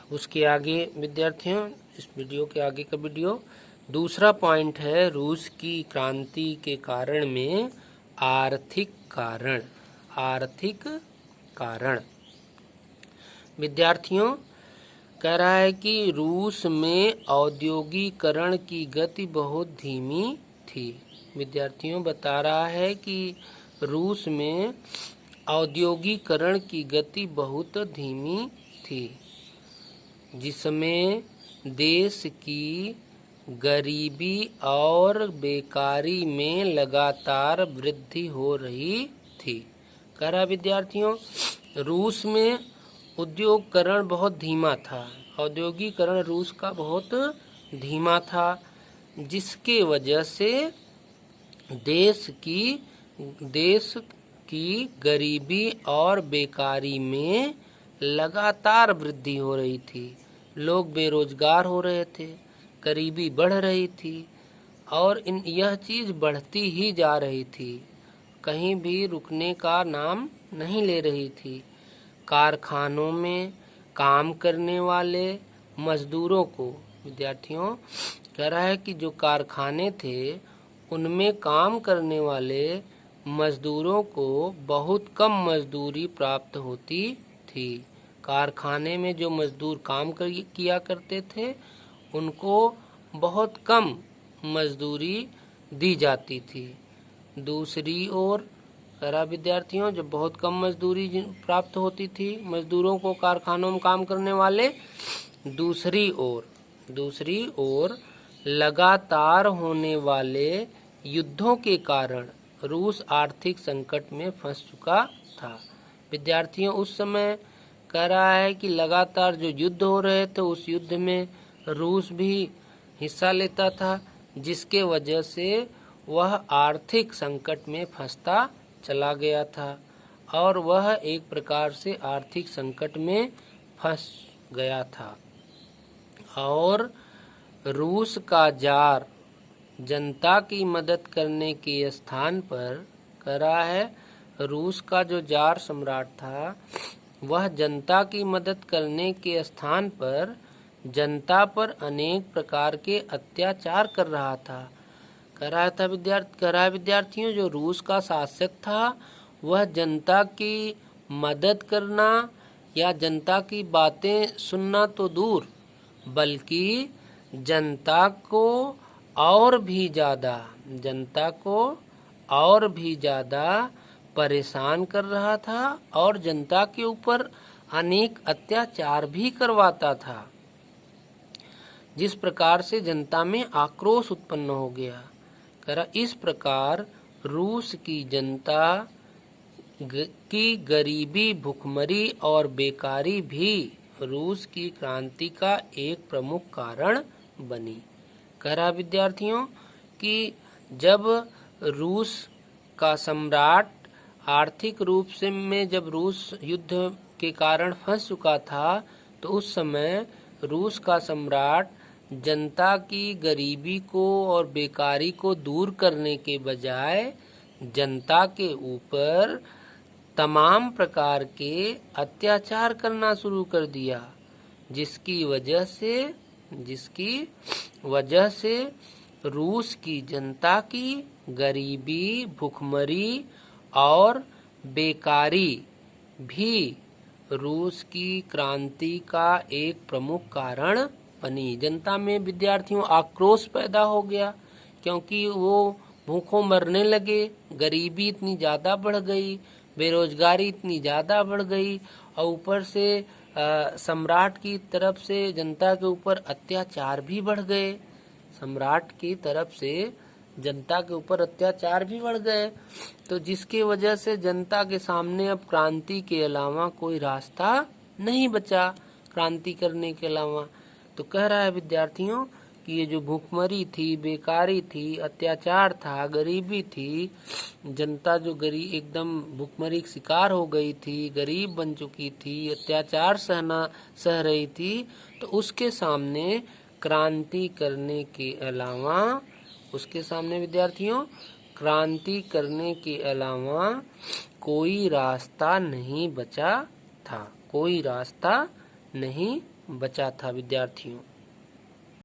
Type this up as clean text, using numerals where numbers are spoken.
उसके आगे विद्यार्थियों, इस वीडियो के आगे का वीडियो दूसरा पॉइंट है रूस की क्रांति के कारण में आर्थिक कारण। आर्थिक कारण विद्यार्थियों कह रहा है कि रूस में औद्योगिकरण की गति बहुत धीमी थी। विद्यार्थियों बता रहा है कि रूस में औद्योगिकरण की गति बहुत धीमी थी, जिसमें देश की गरीबी और बेकारी में लगातार वृद्धि हो रही थी। कह रहा विद्यार्थियों रूस में उद्योगकरण बहुत धीमा था, औद्योगिकरण रूस का बहुत धीमा था, जिसके वजह से देश की गरीबी और बेकारी में लगातार वृद्धि हो रही थी। लोग बेरोजगार हो रहे थे, गरीबी बढ़ रही थी और यह चीज़ बढ़ती ही जा रही थी, कहीं भी रुकने का नाम नहीं ले रही थी। कारखानों में काम करने वाले मजदूरों को, विद्यार्थियों कह रहा है कि जो कारखाने थे उनमें काम करने वाले मजदूरों को बहुत कम मजदूरी प्राप्त होती थी। कारखाने में जो मजदूर काम किया करते थे उनको बहुत कम मजदूरी दी जाती थी। दूसरी ओर करा विद्यार्थियों जब बहुत कम मजदूरी प्राप्त होती थी मजदूरों को कारखानों में काम करने वाले, दूसरी ओर लगातार होने वाले युद्धों के कारण रूस आर्थिक संकट में फंस चुका था। विद्यार्थियों उस समय कह रहा है कि लगातार जो युद्ध हो रहे थे उस युद्ध में रूस भी हिस्सा लेता था, जिसके वजह से वह आर्थिक संकट में फंसता चला गया था और वह एक प्रकार से आर्थिक संकट में फंस गया था। और रूस का जार जनता की मदद करने के स्थान पर कह रहा है रूस का जो जार सम्राट था वह जनता की मदद करने के स्थान पर जनता पर अनेक प्रकार के अत्याचार कर रहा था। कह रहा विद्यार्थियों जो रूस का शासक था वह जनता की मदद करना या जनता की बातें सुनना तो दूर, बल्कि जनता को और भी ज़्यादा परेशान कर रहा था और जनता के ऊपर अनेक अत्याचार भी करवाता था, जिस प्रकार से जनता में आक्रोश उत्पन्न हो गया। इस प्रकार रूस की जनता की गरीबी, भुखमरी और बेकारी भी रूस की क्रांति का एक प्रमुख कारण बनी। कह रहा विद्यार्थियों कि जब रूस का सम्राट आर्थिक रूप से जब रूस युद्ध के कारण फंस चुका था तो उस समय रूस का सम्राट जनता की गरीबी को और बेकारी को दूर करने के बजाय जनता के ऊपर तमाम प्रकार के अत्याचार करना शुरू कर दिया, जिसकी वजह से रूस की जनता की गरीबी, भुखमरी और बेकारी भी रूस की क्रांति का एक प्रमुख कारण बनी। जनता में विद्यार्थियों आक्रोश पैदा हो गया क्योंकि वो भूखों मरने लगे, गरीबी इतनी ज़्यादा बढ़ गई, बेरोजगारी इतनी ज़्यादा बढ़ गई और ऊपर से सम्राट की तरफ से जनता के ऊपर अत्याचार भी बढ़ गए। सम्राट की तरफ से जनता के ऊपर अत्याचार भी बढ़ गए, तो जिसकी वजह से जनता के सामने अब क्रांति के अलावा कोई रास्ता नहीं बचा, क्रांति करने के अलावा। तो कह रहा है विद्यार्थियों कि ये जो भूखमरी थी, बेकारी थी, अत्याचार था, गरीबी थी, जनता जो एकदम भूखमरी का शिकार हो गई थी, गरीब बन चुकी थी, अत्याचार सह रही थी, तो उसके सामने क्रांति करने के अलावा कोई रास्ता नहीं बचा था, कोई रास्ता नहीं बचा था विद्यार्थियों।